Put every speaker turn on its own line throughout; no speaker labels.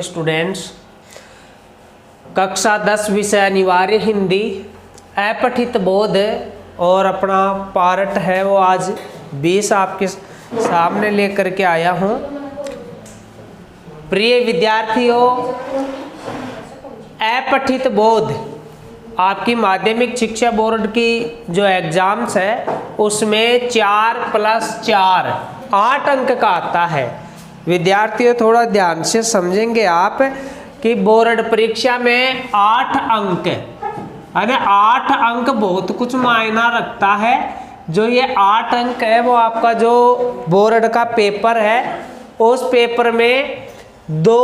के स्टूडेंट्स, कक्षा 10 विषय अनिवार्य हिंदी अपठित बोध और अपना पार्ट है वो आज 20 आपके सामने लेकर के आया हूँ। प्रिय विद्यार्थियों, अपठित बोध आपकी माध्यमिक शिक्षा बोर्ड की जो एग्जाम्स है उसमें 4+4 8 अंक का आता है। विद्यार्थियों थोड़ा ध्यान से समझेंगे आप कि बोर्ड परीक्षा में 8 अंक, अरे 8 अंक बहुत कुछ मायना रखता है। जो ये 8 अंक है वो आपका जो बोर्ड का पेपर है उस पेपर में 2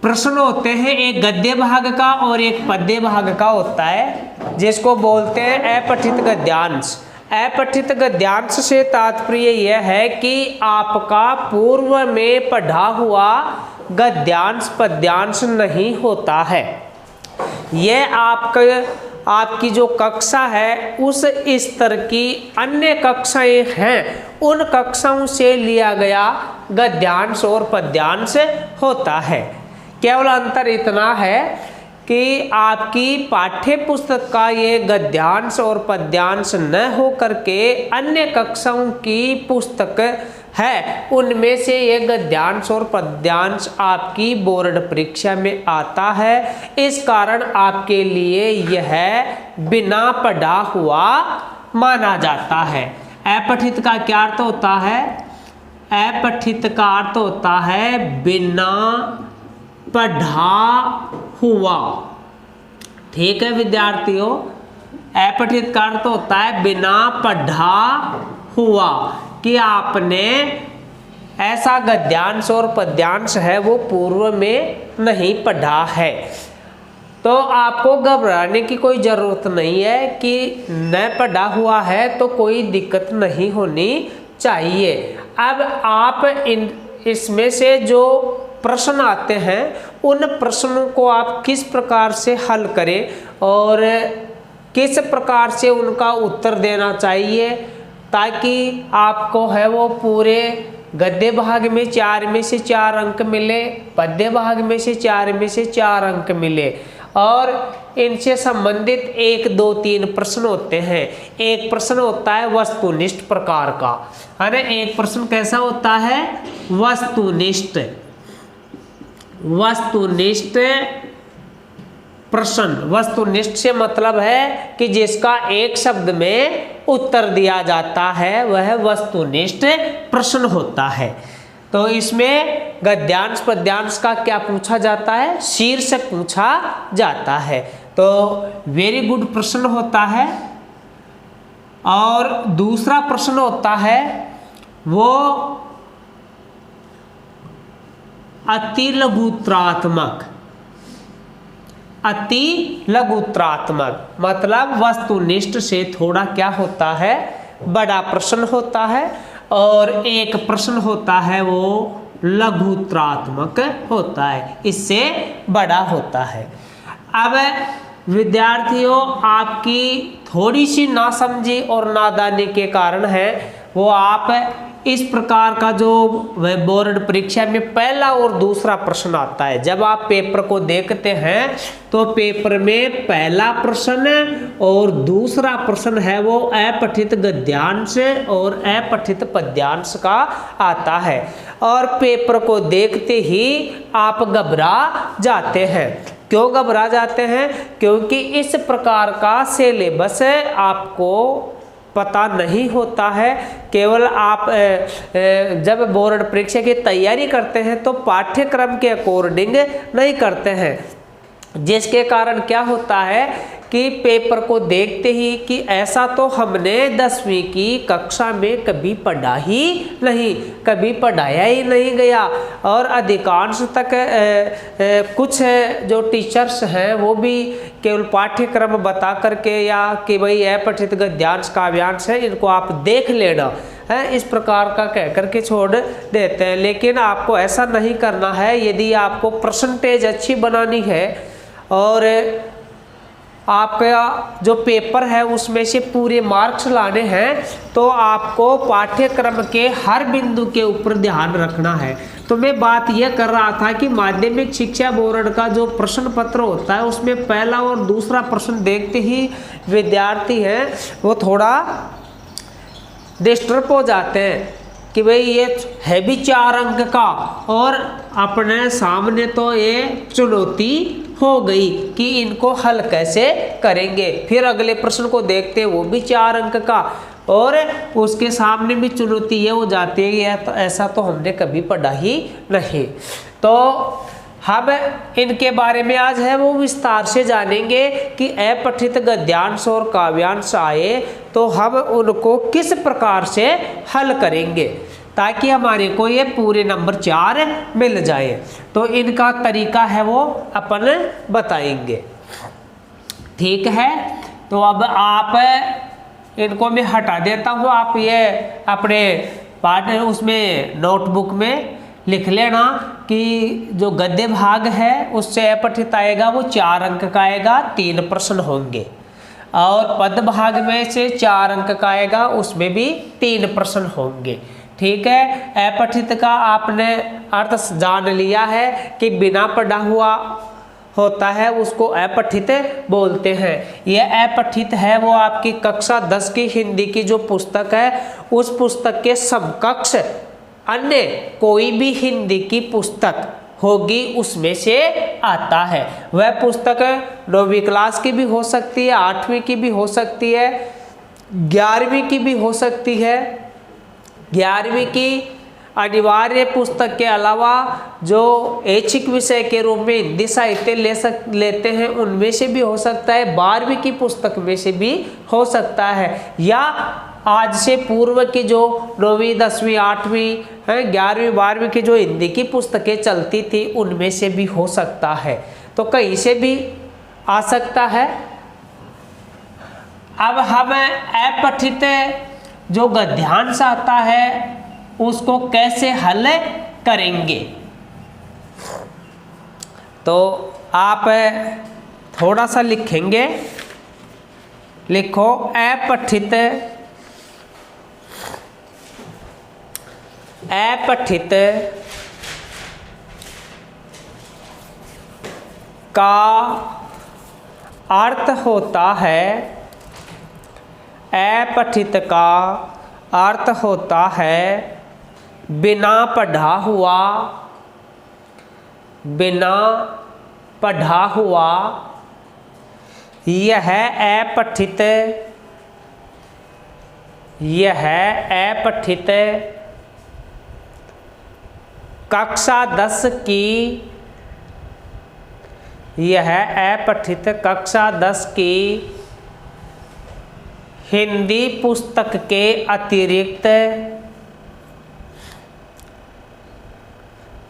प्रश्न होते हैं, एक गद्य भाग का और एक पद्य भाग का होता है, जिसको बोलते हैं अपठित गद्यांश। अपठित गद्यांश से तात्पर्य यह है कि आपका पूर्व में पढ़ा हुआ गद्यांश पद्यांश नहीं होता है। यह आपकी जो कक्षा है उस स्तर की अन्य कक्षाएं हैं, उन कक्षाओं से लिया गया गद्यांश और पद्यांश होता है। केवल अंतर इतना है कि आपकी पाठ्य पुस्तक का ये गद्यांश और पद्यांश न हो करके अन्य कक्षाओं की पुस्तक है, उनमें से ये गद्यांश और पद्यांश आपकी बोर्ड परीक्षा में आता है। इस कारण आपके लिए यह बिना पढ़ा हुआ माना जाता है। अपठित का क्या अर्थ होता है? अपठित का अर्थ होता है बिना पढ़ा हुआ। ठीक है विद्यार्थियों, अपठित का अर्थ होता है बिना पढ़ा हुआ, कि आपने ऐसा गद्यांश और पद्यांश है वो पूर्व में नहीं पढ़ा है। तो आपको घबराने की कोई ज़रूरत नहीं है कि न पढ़ा हुआ है तो कोई दिक्कत नहीं होनी चाहिए। अब आप इसमें से जो प्रश्न आते हैं उन प्रश्नों को आप किस प्रकार से हल करें और किस प्रकार से उनका उत्तर देना चाहिए, ताकि आपको है वो पूरे गद्य भाग में 4 में से 4 अंक मिले, पद्य भाग में से 4 में से 4 अंक मिले। और इनसे संबंधित 1, 2, 3 प्रश्न होते हैं। एक प्रश्न होता है वस्तुनिष्ठ प्रकार का, है ना। एक प्रश्न कैसा होता है? वस्तुनिष्ठ प्रश्न। वस्तुनिष्ठ से मतलब है कि जिसका एक शब्द में उत्तर दिया जाता है, वह वस्तुनिष्ठ प्रश्न होता है। तो इसमें गद्यांश पद्यांश का क्या पूछा जाता है? शीर्षक पूछा जाता है। तो वेरी गुड प्रश्न होता है। और दूसरा प्रश्न होता है वो अति लघुत्रात्मक। अति लघुत्रात्मक मतलब वस्तुनिष्ठ से थोड़ा क्या होता है? बड़ा प्रश्न होता है। और एक प्रश्न होता है वो लघुत्रात्मक होता है, इससे बड़ा होता है। अब विद्यार्थियों, आपकी थोड़ी सी नासमझी और नादानी के कारण है वो आप इस प्रकार का जो बोर्ड परीक्षा में पहला और दूसरा प्रश्न आता है, जब आप पेपर को देखते हैं तो पेपर में पहला प्रश्न और दूसरा प्रश्न है वो अपठित गद्यांश और अपठित पद्यांश का आता है। और पेपर को देखते ही आप घबरा जाते हैं। क्यों घबरा जाते हैं? क्योंकि इस प्रकार का सिलेबस आपको पता नहीं होता है। केवल आप जब बोर्ड परीक्षा की तैयारी करते हैं तो पाठ्यक्रम के अकॉर्डिंग नहीं करते हैं, जिसके कारण क्या होता है कि पेपर को देखते ही कि ऐसा तो हमने 10वीं की कक्षा में कभी पढ़ा ही नहीं, कभी पढ़ाया ही नहीं गया। और अधिकांश तक कुछ जो टीचर्स हैं वो भी केवल पाठ्यक्रम बता करके या कि भाई अपठित गद्यांश काव्यांश है, इनको आप देख लेना है, इस प्रकार का कह करके छोड़ देते हैं। लेकिन आपको ऐसा नहीं करना है। यदि आपको परसेंटेज अच्छी बनानी है और आपका जो पेपर है उसमें से पूरे मार्क्स लाने हैं, तो आपको पाठ्यक्रम के हर बिंदु के ऊपर ध्यान रखना है। तो मैं बात यह कर रहा था कि माध्यमिक शिक्षा बोर्ड का जो प्रश्न पत्र होता है उसमें पहला और दूसरा प्रश्न देखते ही विद्यार्थी हैं वो थोड़ा डिस्टर्ब हो जाते हैं कि भाई ये है भी 4 अंक का और अपने सामने तो ये चुनौती हो गई कि इनको हल कैसे करेंगे। फिर अगले प्रश्न को देखते हैं, वो भी 4 अंक का और उसके सामने भी चुनौती ये हो जाती है तो ऐसा तो हमने कभी पढ़ा ही नहीं। तो हम इनके बारे में आज है वो विस्तार से जानेंगे कि अपठित गद्यांश और काव्यांश आए तो हम उनको किस प्रकार से हल करेंगे ताकि हमारे को ये पूरे नंबर 4 मिल जाए। तो इनका तरीका है वो अपन बताएंगे, ठीक है। तो अब आप इनको मैं हटा देता हूँ, आप ये अपने पाठ उसमें नोटबुक में लिख लेना कि जो गद्य भाग है उससे अपठित आएगा वो 4 अंक का आएगा, 3 प्रश्न होंगे और पद भाग में से 4 अंक का आएगा, उसमें भी 3 प्रश्न होंगे, ठीक है। अपठित का आपने अर्थ जान लिया है कि बिना पढ़ा हुआ होता है उसको अपठित बोलते हैं। यह अपठित है वो आपकी कक्षा 10 की हिंदी की जो पुस्तक है उस पुस्तक के समकक्ष अन्य कोई भी हिंदी की पुस्तक होगी उसमें से आता है। वह पुस्तक 9वीं क्लास की भी हो सकती है, 8वीं की भी हो सकती है, 11वीं की भी हो सकती है। 11वीं की अनिवार्य पुस्तक के अलावा जो ऐच्छिक विषय के रूप में हिंदी साहित्य लेते हैं उनमें से भी हो सकता है, 12वीं की पुस्तक में से भी हो सकता है, या आज से पूर्व की जो 9वीं 10वीं 8वीं 11वीं 12वीं की जो हिंदी की पुस्तकें चलती थी उनमें से भी हो सकता है। तो कहीं से भी आ सकता है। अब हम अपठित जो गद्यांश आता है उसको कैसे हल करेंगे, तो आप थोड़ा सा लिखेंगे, लिखो अपठित का अर्थ होता है, अपठित का अर्थ होता है बिना पढ़ा हुआ, बिना पढ़ा हुआ। यह अपठित, यह अपठित कक्षा 10 की, यह अपठित कक्षा 10 की हिंदी पुस्तक के अतिरिक्त,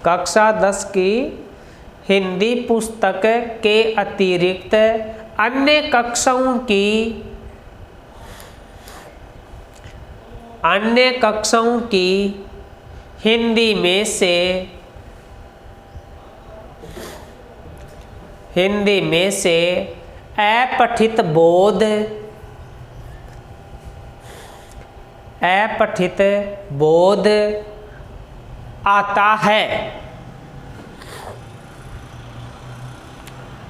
कक्षा 10 की हिंदी पुस्तक के अतिरिक्त अन्य कक्षाओं की, अन्य कक्षाओं की हिंदी में से, हिंदी में से अपठित बोध, अपठित बोध आता है।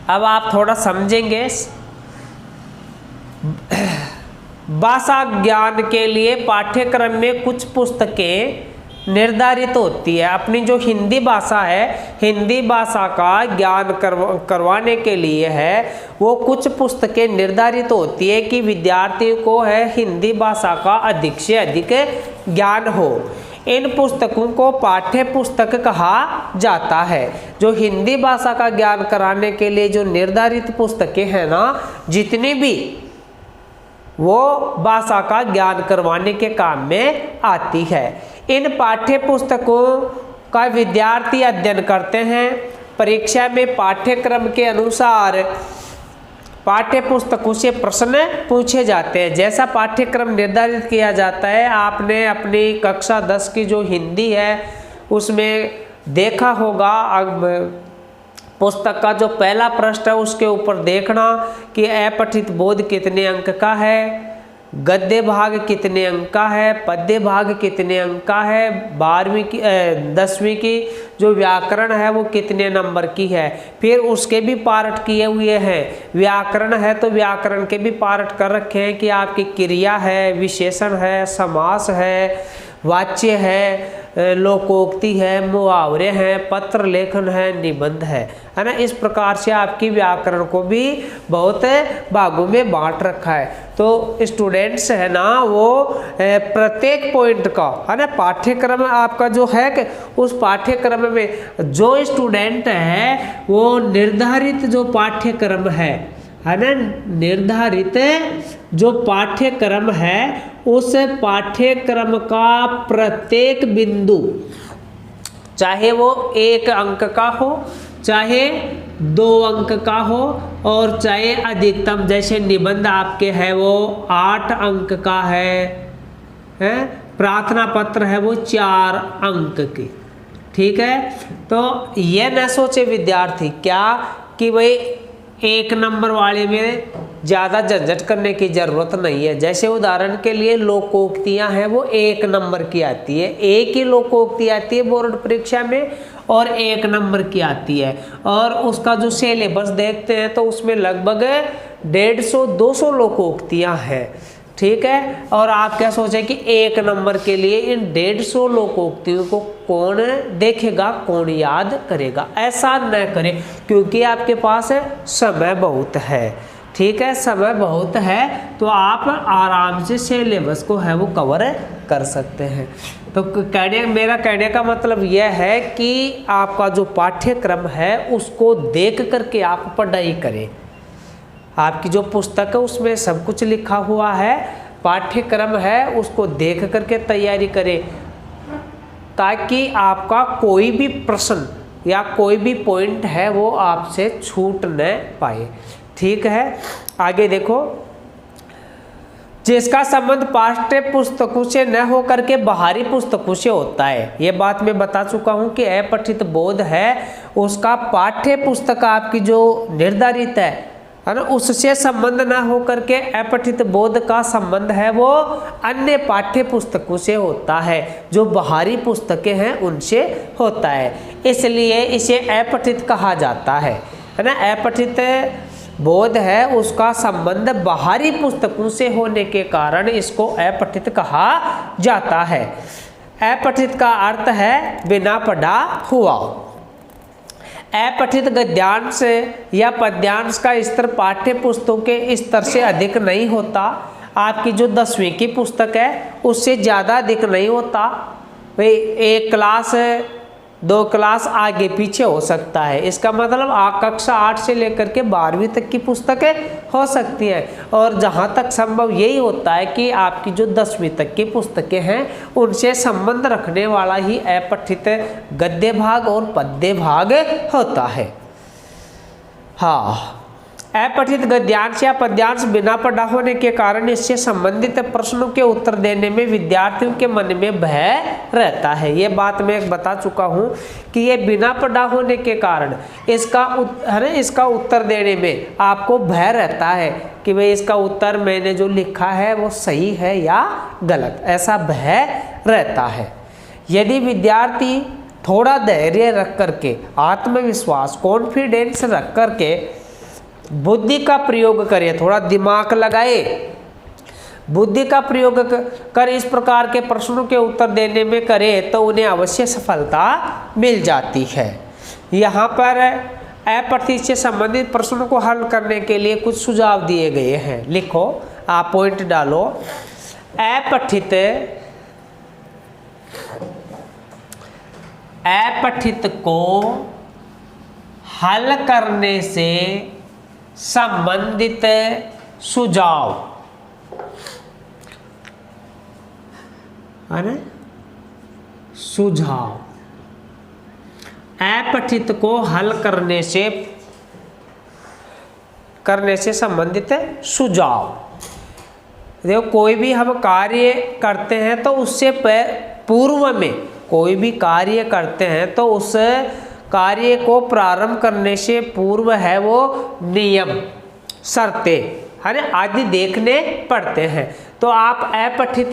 अब आप थोड़ा समझेंगे, भाषा ज्ञान के लिए पाठ्यक्रम में कुछ पुस्तकें निर्धारित होती है। अपनी जो हिंदी भाषा है, हिंदी भाषा का ज्ञान करवाने के लिए है वो कुछ पुस्तकें निर्धारित होती है कि विद्यार्थी को है हिंदी भाषा का अधिक से अधिक ज्ञान हो। इन पुस्तकों को पाठ्य पुस्तक कहा जाता है। जो हिंदी भाषा का ज्ञान कराने के लिए जो निर्धारित पुस्तकें हैं ना, जितनी भी वो भाषा का ज्ञान करवाने के काम में आती है। इन पाठ्य पुस्तकों का विद्यार्थी अध्ययन करते हैं। परीक्षा में पाठ्यक्रम के अनुसार पाठ्य पुस्तकों से प्रश्न पूछे जाते हैं। जैसा पाठ्यक्रम निर्धारित किया जाता है, आपने अपनी कक्षा 10 की जो हिंदी है उसमें देखा होगा, पुस्तक का जो पहला पृष्ठ है उसके ऊपर देखना कि अपठित बोध कितने अंक का है, गद्य भाग कितने अंक का है, पद्य भाग कितने अंक का है, 12वीं की 10वीं की जो व्याकरण है वो कितने नंबर की है। फिर उसके भी पार्ट किए हुए हैं, व्याकरण है तो व्याकरण के भी पार्ट कर रखे हैं कि आपकी क्रिया है, विशेषण है, समास है, वाच्य है, लोकोक्ति है, मुहावरे हैं, पत्र लेखन है, निबंध है ना। इस प्रकार से आपकी व्याकरण को भी बहुत भागों में बांट रखा है। तो स्टूडेंट्स है ना वो प्रत्येक पॉइंट का है ना पाठ्यक्रम आपका जो है कि उस पाठ्यक्रम में जो स्टूडेंट है वो निर्धारित जो पाठ्यक्रम है ना, निर्धारित जो पाठ्यक्रम है उस पाठ्यक्रम का प्रत्येक बिंदु, चाहे वो 1 अंक का हो, चाहे 2 अंक का हो, और चाहे अधिकतम जैसे निबंध आपके है वो 8 अंक का है, प्रार्थना पत्र है वो 4 अंक की। ठीक है, तो ये न सोचे विद्यार्थी क्या कि भाई 1 नंबर वाले में ज़्यादा झंझट करने की ज़रूरत नहीं है। जैसे उदाहरण के लिए लोकोक्तियाँ हैं वो 1 नंबर की आती है, एक ही लोकोक्ति आती है बोर्ड परीक्षा में और 1 नंबर की आती है। और उसका जो सिलेबस देखते हैं तो उसमें लगभग 150-200 लोकोक्तियाँ हैं। ठीक है, और आप क्या सोचें कि 1 नंबर के लिए इन 150 लोकोक्तियों को कौन देखेगा, कौन याद करेगा? ऐसा न करें क्योंकि आपके पास समय बहुत है। ठीक है, समय बहुत है तो आप आराम से सिलेबस को है वो कवर कर सकते हैं। तो मेरा कहने का मतलब यह है कि आपका जो पाठ्यक्रम है उसको देख करके आप पढ़ाई करें। आपकी जो पुस्तक है उसमें सब कुछ लिखा हुआ है, पाठ्यक्रम है उसको देख करके तैयारी करें ताकि आपका कोई भी प्रश्न या कोई भी पॉइंट है वो आपसे छूट न पाए। ठीक है, आगे देखो, जिसका संबंध पाठ्य पुस्तकों से न होकर के बाहरी पुस्तकों से होता है। ये बात मैं बता चुका हूँ कि अपठित बोध है उसका पाठ्य पुस्तक आपकी जो निर्धारित है ना उससे संबंध ना होकर के अपठित बोध का संबंध है वो अन्य पाठ्य पुस्तकों से होता है, जो बाहरी पुस्तकें हैं उनसे होता है, इसलिए इसे अपठित कहा जाता है ना। अपठित बोध है उसका संबंध बाहरी पुस्तकों से होने के कारण इसको अपठित कहा जाता है। अपठित का अर्थ है बिना पढ़ा हुआ। अपठित गद्यांश या पद्यांश का स्तर पाठ्य पुस्तकों के स्तर से अधिक नहीं होता। आपकी जो 10वीं की पुस्तक है उससे ज़्यादा अधिक नहीं होता। भाई 1 क्लास 2 क्लास आगे पीछे हो सकता है, इसका मतलब कक्षा 8 से लेकर के 12वीं तक की पुस्तकें हो सकती हैं। और जहाँ तक संभव यही होता है कि आपकी जो 10वीं तक की पुस्तकें हैं उनसे संबंध रखने वाला ही अपठित गद्य भाग और पद्य भाग होता है। हाँ, अपठित गद्यांश या पद्यांश बिना पढ़ा होने के कारण इससे संबंधित प्रश्नों के उत्तर देने में विद्यार्थियों के मन में भय रहता है। ये बात मैं बता चुका हूँ कि ये बिना पढ़ा होने के कारण इसका उत्तर देने में आपको भय रहता है कि भाई इसका उत्तर मैंने जो लिखा है वो सही है या गलत, ऐसा भय रहता है। यदि विद्यार्थी थोड़ा धैर्य रख करके, आत्मविश्वास, कॉन्फिडेंस रख करके बुद्धि का प्रयोग करे, थोड़ा दिमाग लगाए, बुद्धि का प्रयोग कर इस प्रकार के प्रश्नों के उत्तर देने में करे तो उन्हें अवश्य सफलता मिल जाती है। यहाँ पर अपठित से संबंधित प्रश्नों को हल करने के लिए कुछ सुझाव दिए गए हैं। लिखो, आप पॉइंट डालो। अपठित को हल करने से संबंधित सुझाव, है ना, सुझाव। अपठित को हल करने से संबंधित सुझाव। देखो, कोई भी हम कार्य करते हैं तो उससे पूर्व में, कोई भी कार्य करते हैं तो उस कार्य को प्रारंभ करने से पूर्व है वो नियम, शर्तें है ना आदि देखने पड़ते हैं। तो आप अपठित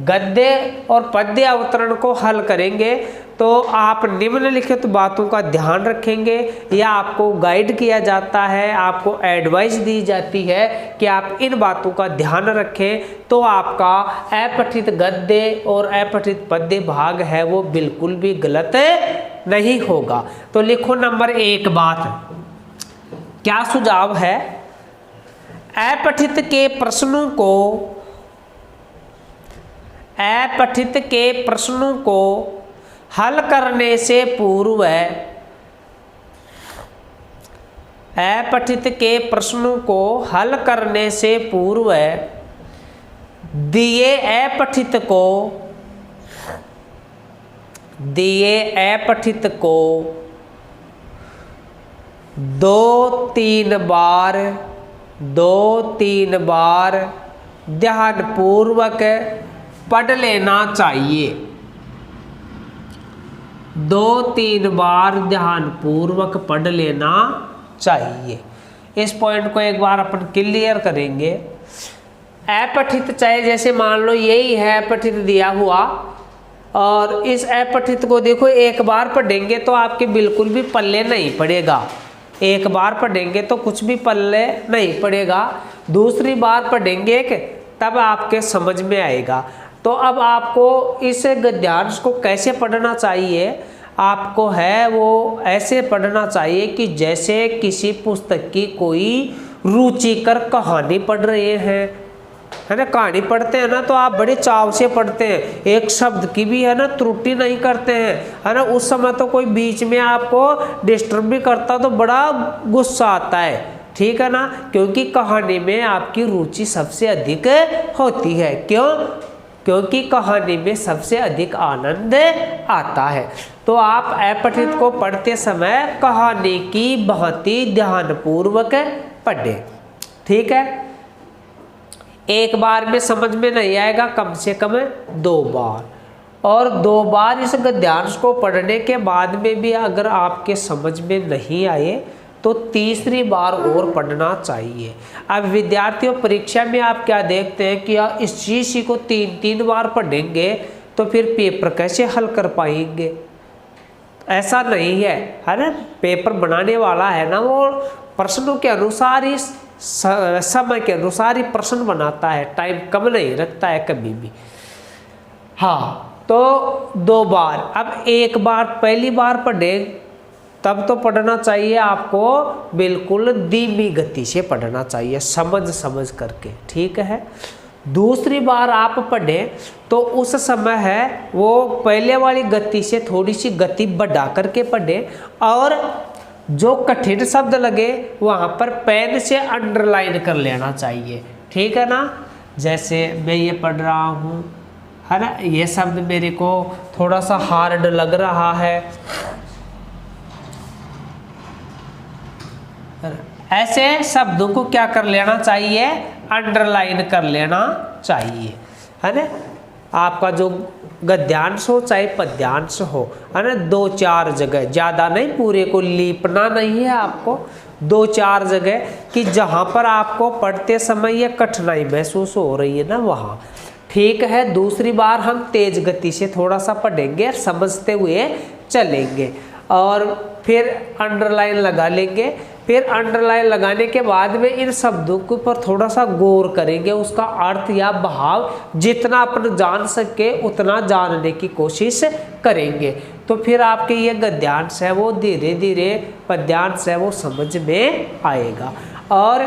गद्य और पद्य अवतरण को हल करेंगे तो आप निम्नलिखित बातों का ध्यान रखेंगे या आपको गाइड किया जाता है, आपको एडवाइस दी जाती है कि आप इन बातों का ध्यान रखें, तो आपका अपठित गद्य और अपठित पद्य भाग है वो बिल्कुल भी गलत नहीं होगा। तो लिखो नंबर 1 बात, क्या सुझाव है? अपठित के प्रश्नों को हल करने से पूर्व, अपठित के प्रश्नों को हल करने से पूर्व दिए अपठित को 2-3 बार ध्यानपूर्वक पढ़ लेना चाहिए। 2-3 बार ध्यानपूर्वक पढ़ लेना चाहिए। इस पॉइंट को एक बार अपन क्लियर करेंगे। अपठित चाहे जैसे मान लो यही है अपठित दिया हुआ, और इस अपठित को देखो एक बार पढ़ेंगे तो आपके बिल्कुल भी पल्ले नहीं पड़ेगा। एक बार पढ़ेंगे तो कुछ भी पल्ले नहीं पड़ेगा, दूसरी बार पढ़ेंगे तब आपके समझ में आएगा। तो अब आपको इस गद्यांश को कैसे पढ़ना चाहिए? आपको है वो ऐसे पढ़ना चाहिए कि जैसे किसी पुस्तक की कोई रुचिकर कहानी पढ़ रहे हैं, है ना। कहानी पढ़ते हैं ना तो आप बड़े चाव से पढ़ते हैं, एक शब्द की भी है ना त्रुटि नहीं करते हैं, है ना। उस समय तो कोई बीच में आपको डिस्टर्ब भी करता तो बड़ा गुस्सा आता है, ठीक है ना, क्योंकि कहानी में आपकी रुचि सबसे अधिक होती है। क्यों? क्योंकि कहानी में सबसे अधिक आनंद आता है। तो आप अपठित को पढ़ते समय कहानी की बहुत ही ध्यानपूर्वक पढ़ें, ठीक है। एक बार में समझ में नहीं आएगा, कम से कम 2 बार, और 2 बार इस गद्यांश को पढ़ने के बाद में भी अगर आपके समझ में नहीं आए तो तीसरी बार और पढ़ना चाहिए। अब विद्यार्थियों परीक्षा में आप क्या देखते हैं कि इस चीज़ को 3-3 बार पढ़ेंगे तो फिर पेपर कैसे हल कर पाएंगे? ऐसा नहीं है, है ना। पेपर बनाने वाला है ना वो प्रश्नों के अनुसार ही समय के अनुसार ही प्रश्न बनाता है, टाइम कम नहीं रखता है कभी भी। हाँ, तो 2 बार। अब एक बार पहली बार पढ़े तब तो पढ़ना चाहिए आपको बिल्कुल धीमी गति से पढ़ना चाहिए, समझ करके, ठीक है। दूसरी बार आप पढ़े तो उस समय है वो पहले वाली गति से थोड़ी सी गति बढ़ा करके पढ़े, और जो कठिन शब्द लगे वहाँ पर पेन से अंडरलाइन कर लेना चाहिए, ठीक है ना। जैसे मैं ये पढ़ रहा हूँ, है ना, ये शब्द मेरे को थोड़ा सा हार्ड लग रहा है, ऐसे शब्दों को क्या कर लेना चाहिए? अंडरलाइन कर लेना चाहिए, है ना। आपका जो गद्यांश हो चाहे पद्यांश हो, है ना, 2-4 जगह, ज़्यादा नहीं, पूरे को लीपना नहीं है आपको, 2-4 जगह कि जहाँ पर आपको पढ़ते समय ये कठिनाई महसूस हो रही है ना वहाँ, ठीक है। दूसरी बार हम तेज गति से थोड़ा सा पढ़ेंगे, समझते हुए चलेंगे, और फिर अंडरलाइन लगा लेंगे। फिर अंडरलाइन लगाने के बाद में इन शब्दों के ऊपर थोड़ा सा गौर करेंगे, उसका अर्थ या भाव जितना अपन जान सके उतना जानने की कोशिश करेंगे। तो फिर आपके ये गद्यांश है वो धीरे धीरे पद्यांश है वो समझ में आएगा। और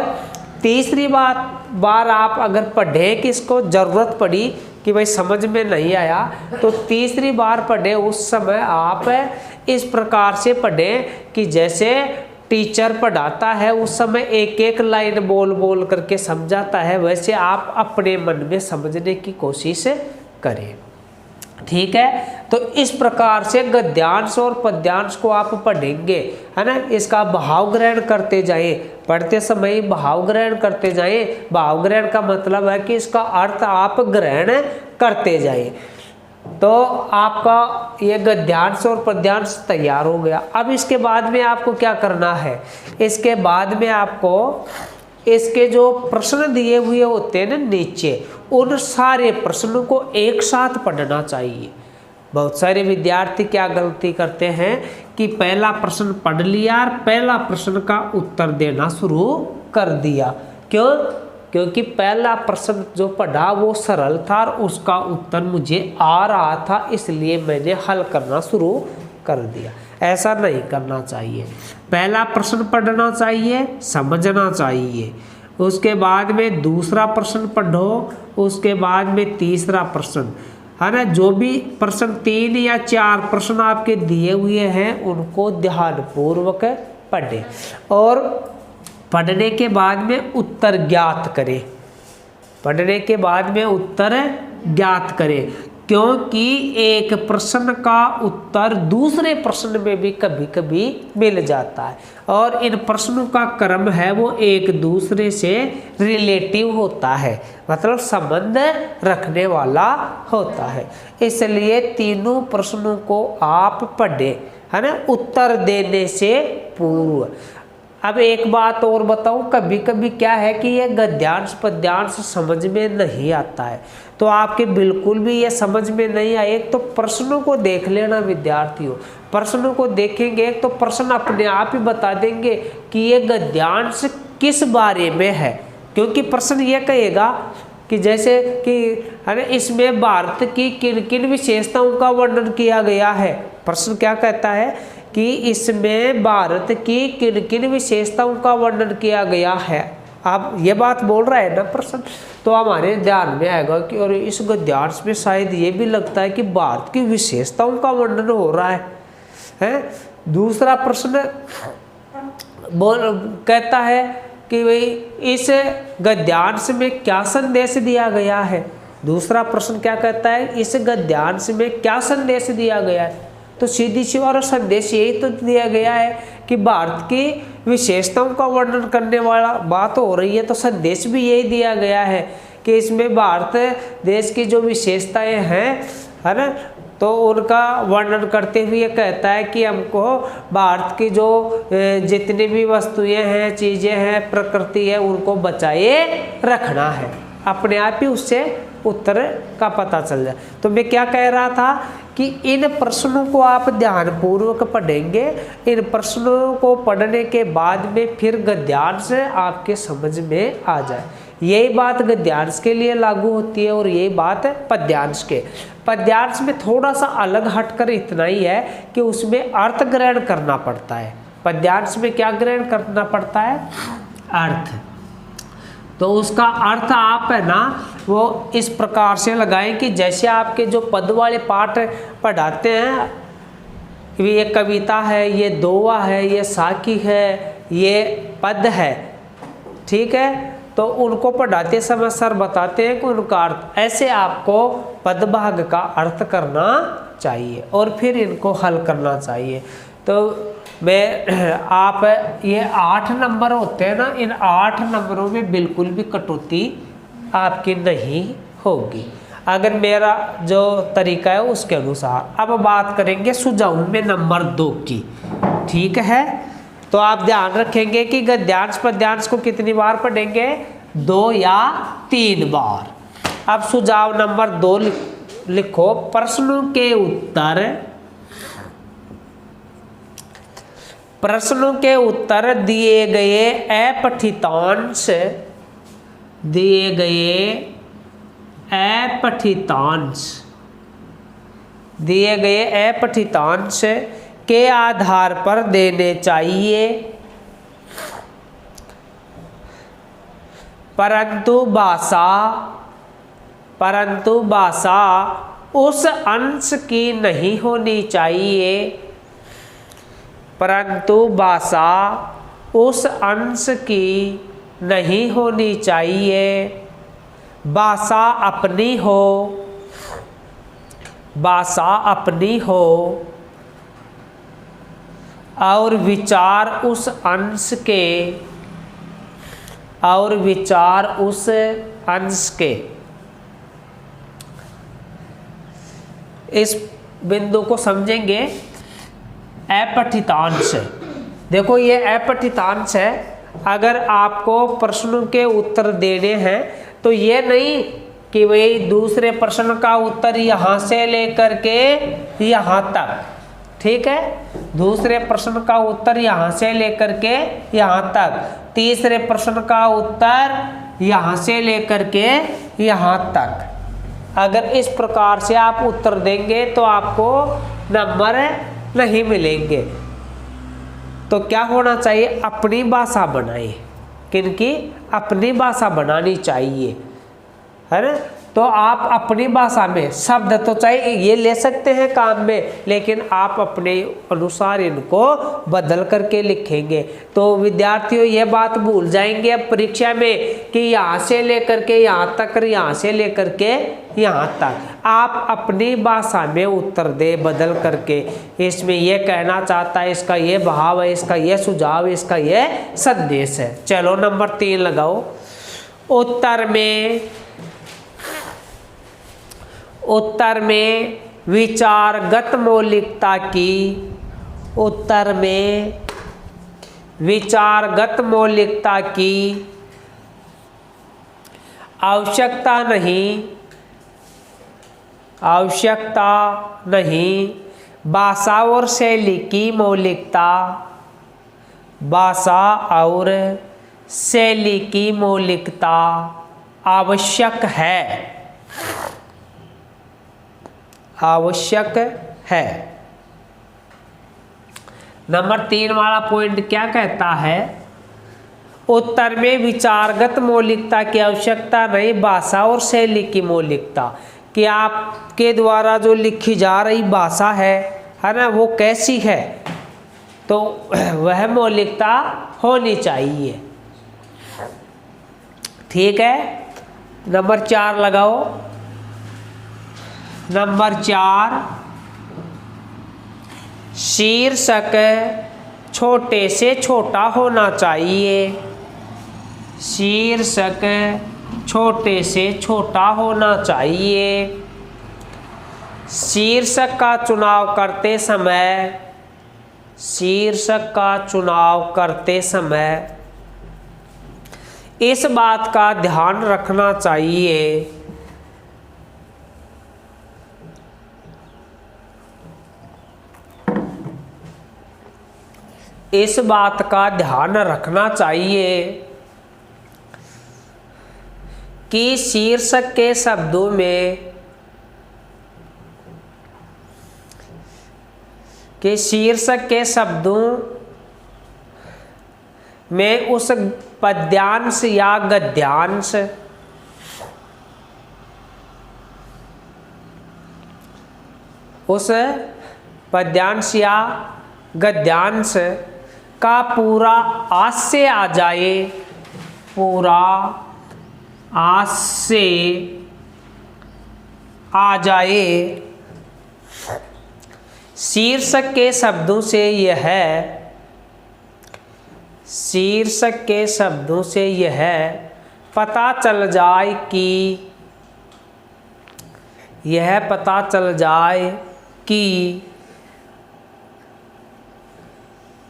तीसरी बार आप अगर पढ़े कि इसको ज़रूरत पड़ी कि भाई समझ में नहीं आया, तो तीसरी बार पढ़े उस समय आप इस प्रकार से पढ़ें कि जैसे टीचर पढ़ाता है उस समय एक एक लाइन बोल करके समझाता है, वैसे आप अपने मन में समझने की कोशिश करें, ठीक है। तो इस प्रकार से गद्यांश और पद्यांश को आप पढ़ेंगे, है ना। इसका भाव ग्रहण करते जाएं, पढ़ते समय भाव ग्रहण करते जाएं। भाव ग्रहण का मतलब है कि इसका अर्थ आप ग्रहण करते जाएं। तो आपका ये गद्यांश और पद्यांश तैयार हो गया। अब इसके बाद में आपको क्या करना है, इसके बाद में आपको इसके जो प्रश्न दिए हुए होते हैं ना नीचे, उन सारे प्रश्नों को एक साथ पढ़ना चाहिए। बहुत सारे विद्यार्थी क्या गलती करते हैं कि पहला प्रश्न पढ़ लिया और पहला प्रश्न का उत्तर देना शुरू कर दिया। क्यों? क्योंकि पहला प्रश्न जो पढ़ा वो सरल था और उसका उत्तर मुझे आ रहा था, इसलिए मैंने हल करना शुरू कर दिया। ऐसा नहीं करना चाहिए। पहला प्रश्न पढ़ना चाहिए, समझना चाहिए, उसके बाद में दूसरा प्रश्न पढ़ो, उसके बाद में तीसरा प्रश्न, है ना। जो भी प्रश्न 3 या 4 प्रश्न आपके दिए हुए हैं उनको ध्यानपूर्वक पढ़ें और पढ़ने के बाद में उत्तर ज्ञात करें। पढ़ने के बाद में उत्तर ज्ञात करें, क्योंकि एक प्रश्न का उत्तर दूसरे प्रश्न में भी कभी कभी मिल जाता है और इन प्रश्नों का क्रम है वो एक दूसरे से रिलेटिव होता है, मतलब संबंध रखने वाला होता है। इसलिए तीनों प्रश्नों को आप पढ़ें, है ना, उत्तर देने से पूर्व। अब एक बात और बताऊं, कभी कभी क्या है कि ये गद्यांश पद्यांश समझ में नहीं आता है, तो आपके बिल्कुल भी ये समझ में नहीं आए तो प्रश्नों को देख लेना विद्यार्थियों। प्रश्नों को देखेंगे तो प्रश्न अपने आप ही बता देंगे कि ये गद्यांश किस बारे में है, क्योंकि प्रश्न ये कहेगा कि जैसे कि है इसमें भारत की किन किन विशेषताओं का वर्णन किया गया है। प्रश्न क्या कहता है कि इसमें भारत की किन किन विशेषताओं का वर्णन किया गया है। आप ये बात बोल रहा है ना प्रश्न, तो हमारे ध्यान में आएगा कि और इस गद्यांश में शायद ये भी लगता है कि भारत की विशेषताओं का वर्णन हो रहा है। दूसरा प्रश्न कहता है कि भाई इस गद्यांश में क्या संदेश दिया गया है। दूसरा प्रश्न क्या कहता है, इस गद्यांश में क्या संदेश दिया गया है। तो सीधी सी और संदेश यही तो दिया गया है कि भारत की विशेषताओं का वर्णन करने वाला बात हो रही है, तो संदेश भी यही दिया गया है कि इसमें भारत देश की जो विशेषताएं हैं, है ना, तो उनका वर्णन करते हुए कहता है कि हमको भारत की जो जितनी भी वस्तुएं हैं, चीज़ें हैं, प्रकृति है, उनको बचाए रखना है। अपने आप ही उससे उत्तर का पता चल जाए। तो मैं क्या कह रहा था कि इन प्रश्नों को आप ध्यानपूर्वक पढ़ेंगे। इन प्रश्नों को पढ़ने के बाद में फिर गद्यांश आपके समझ में आ जाए। यही बात गद्यांश के लिए लागू होती है और यही बात पद्यांश के। पद्यांश में थोड़ा सा अलग हटकर इतना ही है कि उसमें अर्थ ग्रहण करना पड़ता है। पद्यांश में क्या ग्रहण करना पड़ता है? अर्थ। तो उसका अर्थ आप है ना वो इस प्रकार से लगाएं कि जैसे आपके जो पद वाले पाठ पढ़ाते हैं, ये कविता है, ये दोहा है, ये साखी है, ये पद है, ठीक है, तो उनको पढ़ाते समय सर बताते हैं कि उनका अर्थ, ऐसे आपको पद भाग का अर्थ करना चाहिए और फिर इनको हल करना चाहिए। तो मैं आप ये 8 नंबर होते हैं ना, इन 8 नंबरों में बिल्कुल भी कटौती आपकी नहीं होगी अगर मेरा जो तरीका है उसके अनुसार। अब बात करेंगे सुझाव में नंबर 2 की, ठीक है। तो आप ध्यान रखेंगे कि गद्यांश पद्यांश को कितनी बार पढ़ेंगे? 2 या 3 बार। अब सुझाव नंबर 2 लिखो, प्रश्नों के उत्तर, प्रश्नों के उत्तर दिए गए अपठितांश, दिए गए अपठितांश, दिए गए अपठितांश के आधार पर देने चाहिए, परंतु भाषा उस अंश की नहीं होनी चाहिए, परंतु भाषा उस अंश की नहीं होनी चाहिए। भाषा अपनी हो, भाषा अपनी हो और विचार उस अंश के, और विचार उस अंश के। इस बिंदु को समझेंगे अपठितांश। देखो ये अपठितांश है। अगर आपको प्रश्नों के उत्तर देने हैं तो ये नहीं कि भाई दूसरे प्रश्न का उत्तर यहाँ से लेकर के यहाँ तक, ठीक है, दूसरे प्रश्न का उत्तर यहाँ से लेकर के यहाँ तक, तीसरे प्रश्न का उत्तर यहाँ से लेकर के यहाँ तक। अगर इस प्रकार से आप उत्तर देंगे तो आपको नंबर नहीं मिलेंगे। तो क्या होना चाहिए, अपनी भाषा बनाए। किनकी? अपनी भाषा बनानी चाहिए, है ना। तो आप अपनी भाषा में शब्द तो चाहिए ये ले सकते हैं काम में, लेकिन आप अपने अनुसार इनको बदल करके लिखेंगे। तो विद्यार्थियों ये बात भूल जाएंगे अब परीक्षा में कि यहाँ से लेकर के यहाँ तक और यहाँ से लेकर के यहाँ तक। आप अपनी भाषा में उत्तर दे बदल करके। इसमें ये कहना चाहता है, इसका ये भाव है, इसका ये सुझाव, इसका ये संदेश है। चलो नंबर 3 लगाओ। उत्तर में विचारगत मौलिकता की, उत्तर में विचारगत मौलिकता की आवश्यकता नहीं, भाषा और शैली की मौलिकता, भाषा और शैली की मौलिकता आवश्यक है। नंबर 3 वाला पॉइंट क्या कहता है, उत्तर में विचारगत मौलिकता की आवश्यकता नहीं, भाषा और शैली की मौलिकता, कि आपके द्वारा जो लिखी जा रही भाषा है ना, वो कैसी है, तो वह मौलिकता होनी चाहिए। ठीक है, नंबर 4 लगाओ। नंबर 4, शीर्षक छोटे से छोटा होना चाहिए, शीर्षक छोटे से छोटा होना चाहिए। शीर्षक का चुनाव करते समय इस बात का ध्यान रखना चाहिए, इस बात का ध्यान रखना चाहिए कि शीर्षक के शब्दों में उस पद्यांश या गद्यांश का पूरा आशय आ जाए, पूरा आशय आ जाए। शीर्षक के शब्दों से यह पता चल जाए कि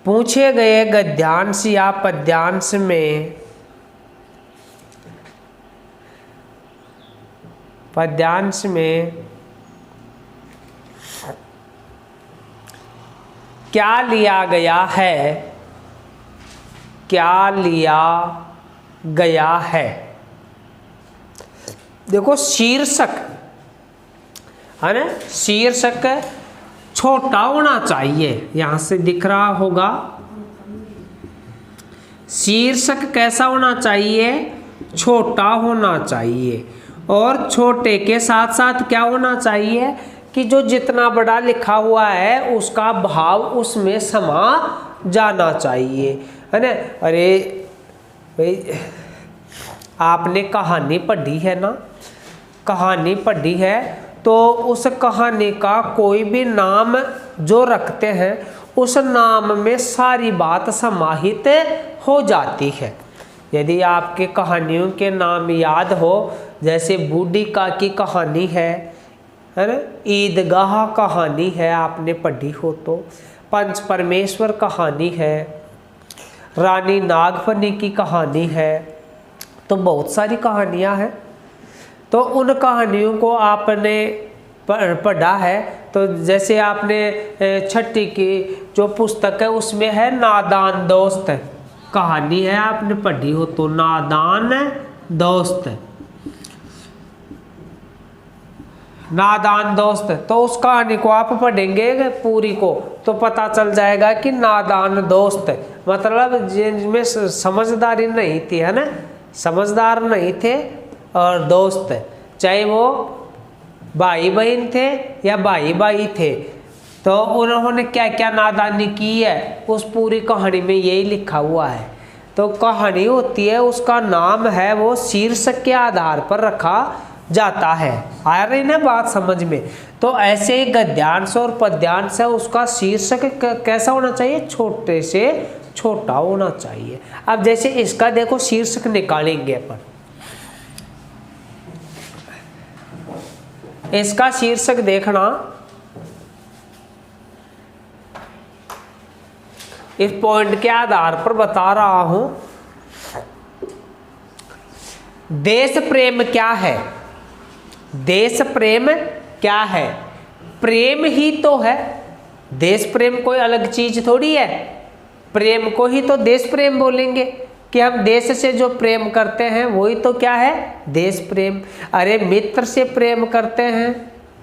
पूछे गए गद्यांश या पद्यांश में क्या लिया गया है। देखो शीर्षक है ना, शीर्षक छोटा होना चाहिए, यहां से दिख रहा होगा। शीर्षक कैसा होना चाहिए, छोटा होना चाहिए। और छोटे के साथ साथ क्या होना चाहिए कि जो जितना बड़ा लिखा हुआ है उसका भाव उसमें समा जाना चाहिए, है ना। अरे भाई आपने कहानी पढ़ी है ना, कहानी पढ़ी है तो उस कहानी का कोई भी नाम जो रखते हैं उस नाम में सारी बात समाहित हो जाती है। यदि आपके कहानियों के नाम याद हो, जैसे बूढ़ी का की कहानी है, है ना। ईदगाह कहानी है, आपने पढ़ी हो तो। पंच परमेश्वर कहानी है, रानी नागफनी की कहानी है, तो बहुत सारी कहानियाँ हैं। तो उन कहानियों को आपने पढ़ा है। तो जैसे आपने छठी की जो पुस्तक है उसमें है नादान दोस्त कहानी है, आपने पढ़ी हो तो, नादान दोस्त, नादान दोस्त। तो उस कहानी को आप पढ़ेंगे पूरी को तो पता चल जाएगा कि नादान दोस्त मतलब जिनमें समझदारी नहीं थी, है ना, समझदार नहीं थे, और दोस्त चाहे वो भाई बहन थे या भाई भाई थे, तो उन्होंने क्या क्या नादानी की है उस पूरी कहानी में यही लिखा हुआ है। तो कहानी होती है, उसका नाम है वो शीर्षक के आधार पर रखा जाता है। आ रही ना बात समझ में। तो ऐसे ही गद्यांश और पद्यांश है, उसका शीर्षक कैसा होना चाहिए, छोटे से छोटा होना चाहिए। अब जैसे इसका देखो शीर्षक निकालेंगे अपन, इसका शीर्षक देखना, इस पॉइंट के आधार पर बता रहा हूं। देश प्रेम क्या है, देश प्रेम क्या है, प्रेम ही तो है। देश प्रेम कोई अलग चीज थोड़ी है, प्रेम को ही तो देश प्रेम बोलेंगे कि हम देश से जो प्रेम करते हैं वही तो क्या है, देश प्रेम। अरे मित्र से प्रेम करते हैं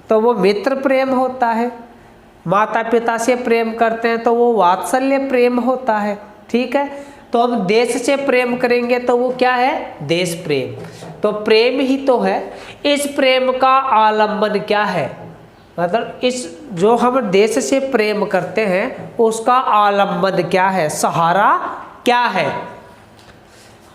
तो वो मित्र प्रेम होता है, माता पिता से प्रेम करते हैं तो वो वात्सल्य प्रेम होता है, ठीक है। तो हम देश से प्रेम करेंगे तो वो क्या है, देश प्रेम। तो प्रेम ही तो है। इस प्रेम का आलंबन क्या है, मतलब इस जो हम देश से प्रेम करते हैं उसका आलंबन क्या है, सहारा क्या है,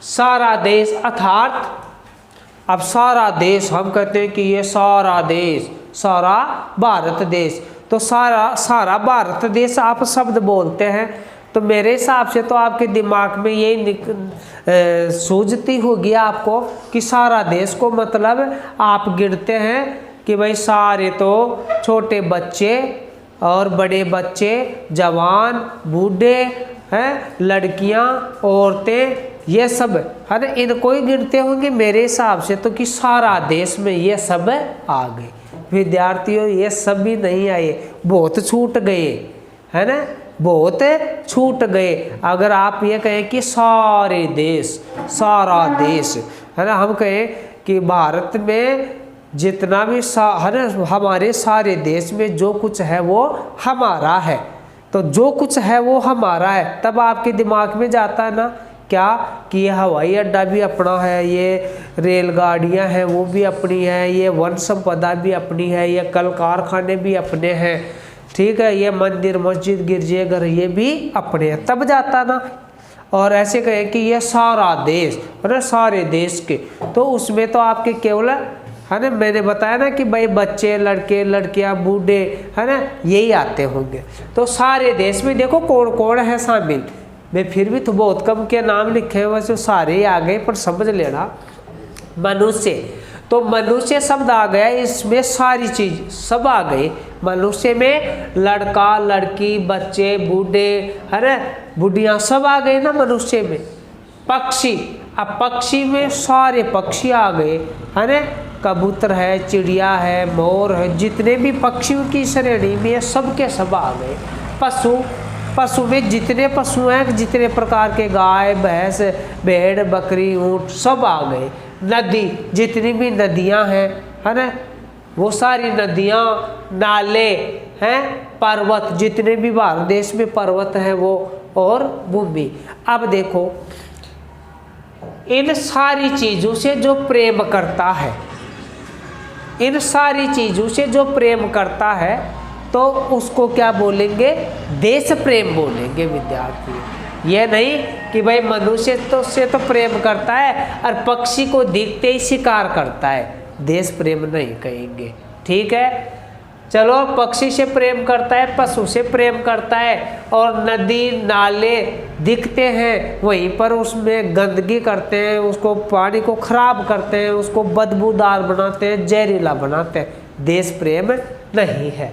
सारा देश। अर्थात अब सारा देश हम कहते हैं कि ये सारा देश, सारा भारत देश, तो सारा भारत देश आप शब्द बोलते हैं तो मेरे हिसाब से तो आपके दिमाग में यही सूझती होगी आपको कि सारा देश को मतलब आप गिनते हैं कि भाई सारे तो छोटे बच्चे और बड़े बच्चे, जवान, बूढ़े हैं, लड़कियां, औरतें, ये सब है ना, इनको ही गिनते होंगे मेरे हिसाब से तो कि सारा देश में ये सब आ गए। विद्यार्थियों ये सब भी नहीं आए, बहुत छूट गए, है ना, बहुत छूट गए। अगर आप ये कहें कि सारे देश, सारा देश, है ना, हम कहें कि भारत में जितना भी है ना, हमारे सारे देश में जो कुछ है वो हमारा है, तो जो कुछ है वो हमारा है, तब आपके दिमाग में जाता है ना क्या कि ये हवाई अड्डा भी अपना है, ये रेलगाड़ियां हैं वो भी अपनी है, ये वन संपदा भी अपनी है, ये कल कारखाने भी अपने हैं, ठीक है, ये मंदिर मस्जिद गिरजाघर ये भी अपने हैं, तब जाता ना। और ऐसे कहें कि ये सारा देश, अरे सारे देश के, तो उसमें तो आपके केवल है ना, मैंने बताया ना कि भाई बच्चे, लड़के, लड़कियां, बूढ़े, है ना, यही आते होंगे। तो सारे देश में देखो कौन कौन है शामिल, मैं फिर भी तो बहुत कम के नाम लिखे हैं, वैसे सारे ही आ गए, पर समझ लेना। मनुष्य, तो मनुष्य शब्द आ गया, इसमें सारी चीज सब आ गई। मनुष्य में लड़का, लड़की, बच्चे, बूढ़े, है ना, बुढ़ियाँ सब आ गए ना मनुष्य में। पक्षी, अब पक्षी में सारे पक्षी आ गए, है ना, कबूतर है, चिड़िया है, मोर है, जितने भी पक्षियों की श्रेणी में सब के सब आ गए। पशु, पशु में जितने पशु हैं, जितने प्रकार के गाय, भैंस, भेड़, बकरी, ऊँट सब आ गए। नदी, जितनी भी नदियां हैं, है ना, वो सारी नदियां, नाले हैं, पर्वत, जितने भी भारत देश में पर्वत हैं वो, और भूमि। अब देखो इन सारी चीजों से जो प्रेम करता है, इन सारी चीजों से जो प्रेम करता है तो उसको क्या बोलेंगे, देश प्रेम बोलेंगे विद्यार्थी। ये नहीं कि भाई मनुष्य तो से तो प्रेम करता है और पक्षी को देखते ही शिकार करता है, देश प्रेम नहीं कहेंगे, ठीक है। चलो, पक्षी से प्रेम करता है, पशु से प्रेम करता है, और नदी नाले दिखते हैं वहीं पर उसमें गंदगी करते हैं, उसको पानी को खराब करते हैं, उसको बदबूदार बनाते हैं, जहरीला बनाते हैं, देश प्रेम नहीं है।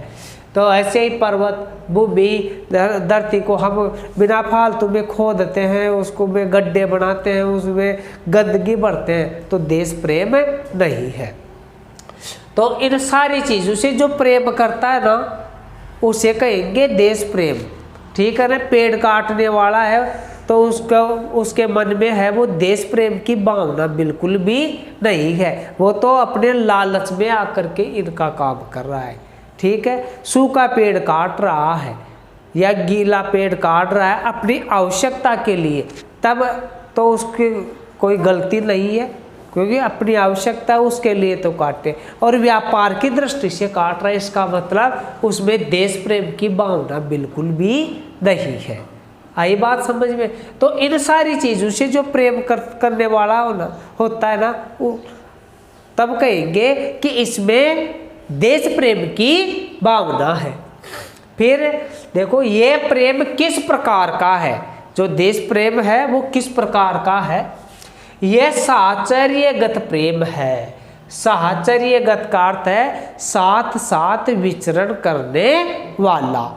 तो ऐसे ही पर्वत, भूमि, धरती को हम बिना फालतू में खोदते हैं, उसको में गड्ढे बनाते हैं, उसमें गंदगी भरते हैं, तो देश प्रेम नहीं है। तो इन सारी चीज़ों से जो प्रेम करता है ना, उसे कहेंगे देश प्रेम। ठीक है ना। पेड़ काटने वाला है तो उसके मन में है वो देश प्रेम की भावना बिल्कुल भी नहीं है, वो तो अपने लालच में आकर के इनका काम कर रहा है। ठीक है। सूखा पेड़ काट रहा है या गीला पेड़ काट रहा है अपनी आवश्यकता के लिए, तब तो उसकी कोई गलती नहीं है, क्योंकि अपनी आवश्यकता उसके लिए तो काटे। और व्यापार की दृष्टि से काट रहा है, इसका मतलब उसमें देश प्रेम की भावना बिल्कुल भी नहीं है। आई बात समझ में। तो इन सारी चीज़ों से जो प्रेम करने वाला होता है ना, तब कहेंगे कि इसमें देश प्रेम की भावना है। फिर देखो ये प्रेम किस प्रकार का है, जो देश प्रेम है वो किस प्रकार का है। यह साहचर्यगत प्रेम है। साहचर्यगत का अर्थ है साथ साथ विचरण करने वाला।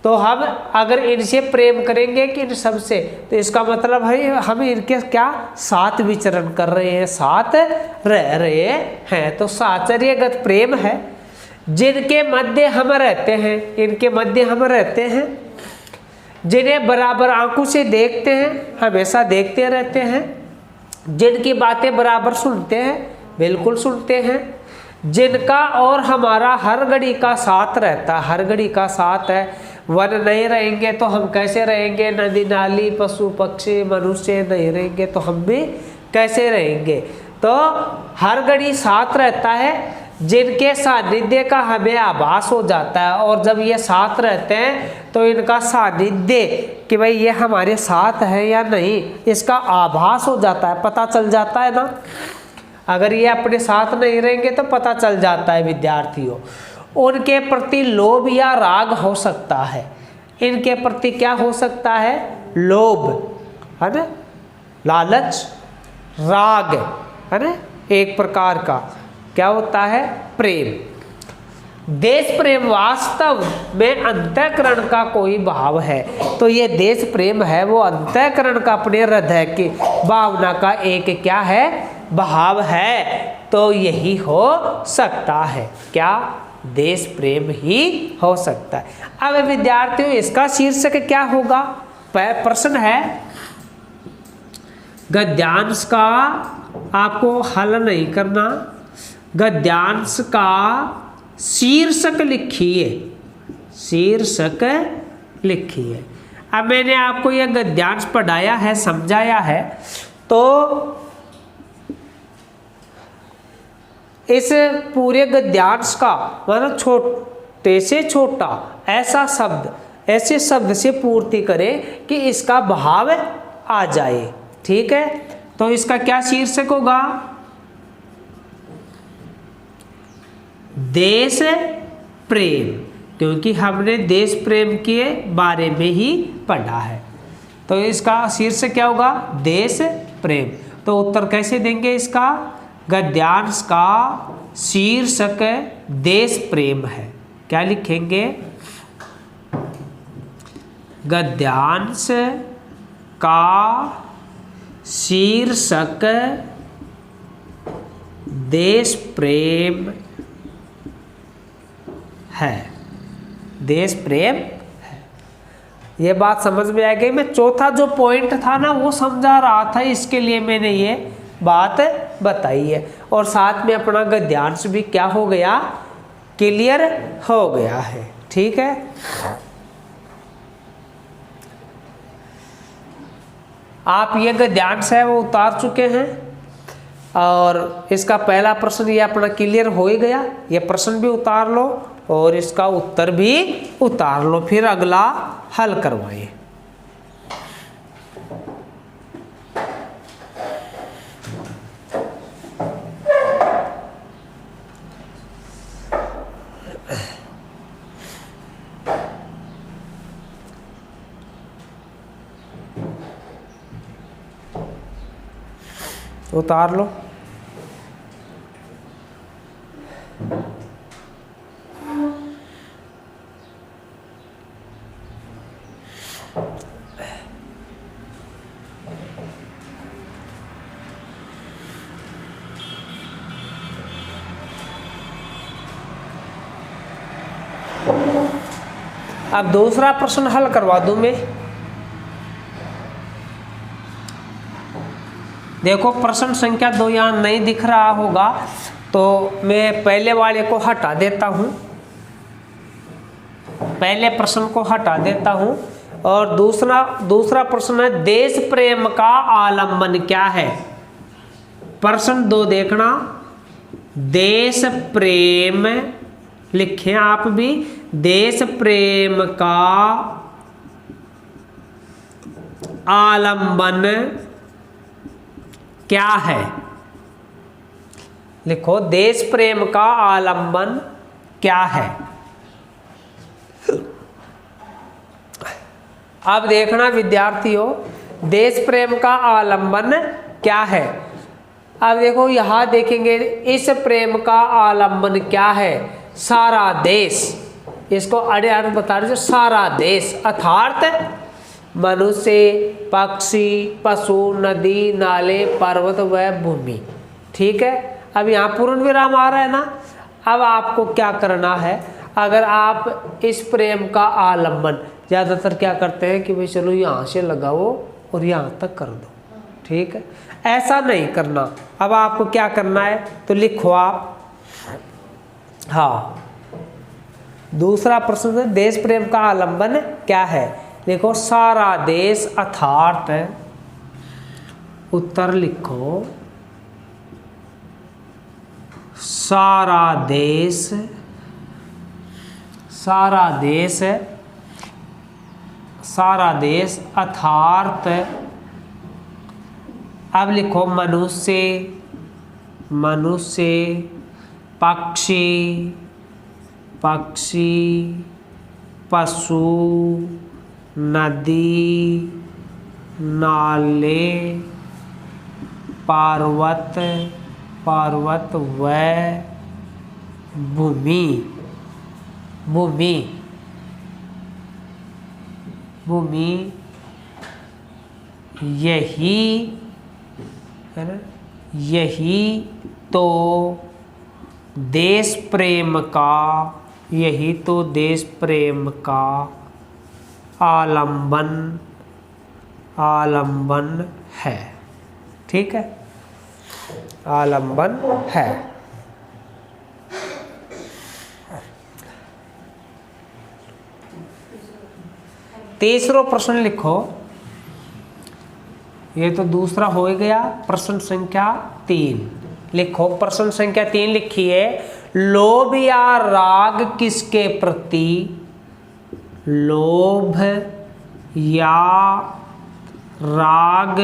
तो हम अगर इनसे प्रेम करेंगे कि इन सबसे, तो इसका मतलब है हम इनके क्या साथ विचरण कर रहे हैं, साथ रह रहे हैं। तो साहचर्यगत प्रेम है। जिनके मध्य हम रहते हैं, इनके मध्य हम रहते हैं, जिन्हें बराबर आंखों से देखते हैं, हमेशा देखते रहते हैं, जिनकी बातें बराबर सुनते हैं, बिल्कुल सुनते हैं, जिनका और हमारा हर घड़ी का साथ रहता है, हर घड़ी का साथ है। वन नहीं रहेंगे तो हम कैसे रहेंगे, नदी नाली पशु पक्षी मनुष्य नहीं रहेंगे तो हम भी कैसे रहेंगे। तो हर घड़ी साथ रहता है, जिनके सानिध्य का हमें आभास हो जाता है। और जब ये साथ रहते हैं तो इनका सानिध्य कि भाई ये हमारे साथ है या नहीं, इसका आभास हो जाता है, पता चल जाता है ना। अगर ये अपने साथ नहीं रहेंगे तो पता चल जाता है विद्यार्थियों। उनके प्रति लोभ या राग हो सकता है। इनके प्रति क्या हो सकता है, लोभ है ना, लालच, राग है ना, एक प्रकार का क्या होता है, प्रेम। देश प्रेम वास्तव में अंतःकरण का कोई भाव है। तो ये देश प्रेम है वो अंतःकरण का, अपने हृदय की भावना का एक क्या है, भाव है। तो यही हो सकता है, क्या, देश प्रेम ही हो सकता है। अब विद्यार्थियों इसका शीर्षक क्या होगा, प्रश्न है। गद्यांश का आपको हल नहीं करना, गद्यांश का शीर्षक लिखिए, शीर्षक लिखिए। अब मैंने आपको यह गद्यांश पढ़ाया है, समझाया है, तो इस पूरे गद्यांश का मतलब छोटे से छोटा ऐसा शब्द, ऐसे शब्द से पूर्ति करें कि इसका भाव आ जाए। ठीक है। तो इसका क्या शीर्षक होगा, देश प्रेम, क्योंकि हमने देश प्रेम के बारे में ही पढ़ा है। तो इसका शीर्षक क्या होगा, देश प्रेम। तो उत्तर कैसे देंगे इसका, गद्यांश का शीर्षक देश प्रेम है। क्या लिखेंगे, गद्यांश का शीर्षक देश प्रेम है, देश प्रेम है। ये बात समझ में आ गई। मैं चौथा जो पॉइंट था ना वो समझा रहा था, इसके लिए मैंने ये बात बताई है। और साथ में अपना गद्यांश भी क्या हो गया, क्लियर हो गया है। ठीक है। आप ये गद्यांश है वो उतार चुके हैं और इसका पहला प्रश्न ये अपना क्लियर हो ही गया। ये प्रश्न भी उतार लो और इसका उत्तर भी उतार लो, फिर अगला हल करवाइए। उतार लो। अब दूसरा प्रश्न हल करवा दूं मैं। देखो प्रश्न संख्या 2 यहाँ नहीं दिख रहा होगा, तो मैं पहले वाले को हटा देता हूँ, पहले प्रश्न को हटा देता हूँ। और दूसरा प्रश्न है, देश प्रेम का आलंबन क्या है। प्रश्न 2 देखना, देश प्रेम लिखें आप भी, देश प्रेम का आलंबन क्या है। लिखो, देश प्रेम का आलंबन क्या है। अब देखना विद्यार्थियों, देश प्रेम का आलंबन क्या है। अब देखो यहां देखेंगे, इस प्रेम का आलंबन क्या है, सारा देश। इसको अड़े अर्थ बता रहे, सारा देश अर्थात मनुष्य, पक्षी, पशु, नदी, नाले, पर्वत व भूमि। ठीक है, अब यहाँ पूर्ण विराम आ रहा है ना। अब आपको क्या करना है, अगर आप इस प्रेम का आलंबन, ज़्यादातर क्या करते हैं कि भाई चलो यहाँ से लगाओ और यहाँ तक कर दो, ठीक है, ऐसा नहीं करना। अब आपको क्या करना है, तो लिखो आप, हाँ, दूसरा प्रश्न है, देश प्रेम का आलंबन क्या है। देखो, सारा देश अर्थात, उत्तर लिखो, सारा देश, सारा देश, सारा देश अर्थात, अब लिखो मनुष्य, मनुष्य, पक्षी, पक्षी, पशु, नदी, नाले, पर्वत, पर्वत व भूमि, भूमि, भूमि, यही है ना, यही तो देश प्रेम का, यही तो देश प्रेम का आलंबन, आलंबन है। ठीक है, आलंबन है। तीसरा प्रश्न लिखो, ये तो दूसरा हो गया। प्रश्न संख्या 3 लिखो, प्रश्न संख्या 3 लिखिए, लोभ या राग किसके प्रति, लोभ या राग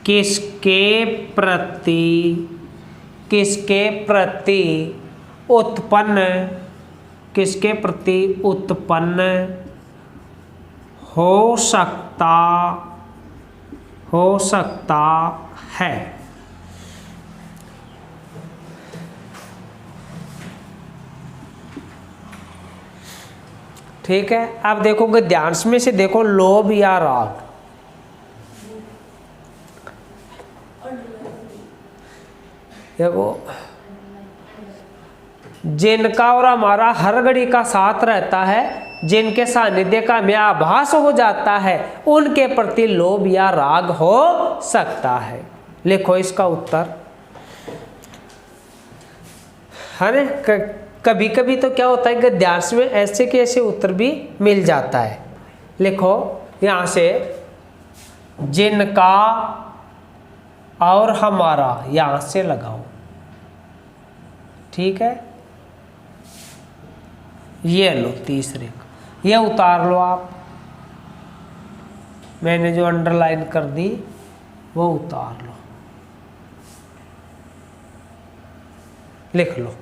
किसके प्रति, किसके प्रति उत्पन्न, किसके प्रति उत्पन्न हो सकता, हो सकता है। ठीक है, अब देखोगे ध्यान में से, देखो लोभ या राग, देखो जिनका और हमारा हर घड़ी का साथ रहता है, जिनके सानिध्य का हमें आभास हो जाता है, उनके प्रति लोभ या राग हो सकता है। लिखो इसका उत्तर। है ना, कभी कभी तो क्या होता है कि गद्यांश में ऐसे के ऐसे उत्तर भी मिल जाता है। लिखो यहाँ से, जिनका और हमारा, यहाँ से लगाओ। ठीक है, ये लो तीसरे का, ये उतार लो आप, मैंने जो अंडरलाइन कर दी वो उतार लो, लिख लो।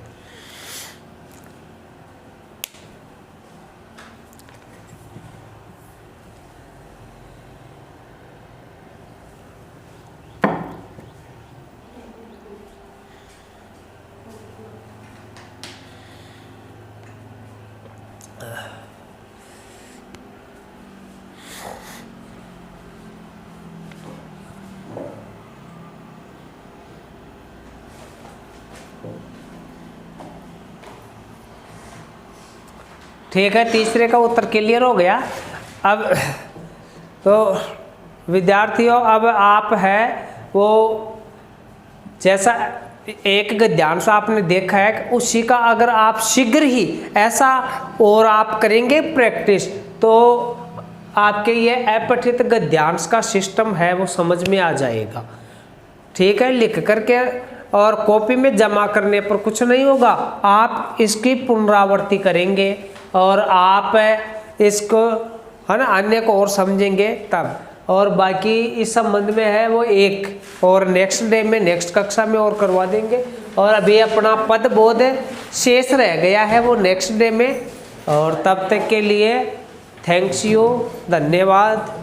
ठीक है, तीसरे का उत्तर क्लियर हो गया। अब तो विद्यार्थियों, अब आप है वो जैसा एक गद्यांश आपने देखा है, उसी का अगर आप शीघ्र ही ऐसा और आप करेंगे प्रैक्टिस, तो आपके ये अपठित गद्यांश का सिस्टम है वो समझ में आ जाएगा। ठीक है, लिख करके और कॉपी में जमा करने पर कुछ नहीं होगा, आप इसकी पुनरावृत्ति करेंगे और आप इसको है ना अन्य को और समझेंगे तब। और बाकी इस संबंध में है वो एक और नेक्स्ट डे में नेक्स्ट कक्षा में और करवा देंगे। और अभी अपना पद बोध शेष रह गया है वो नेक्स्ट डे में। और तब तक के लिए थैंक्स यू, धन्यवाद।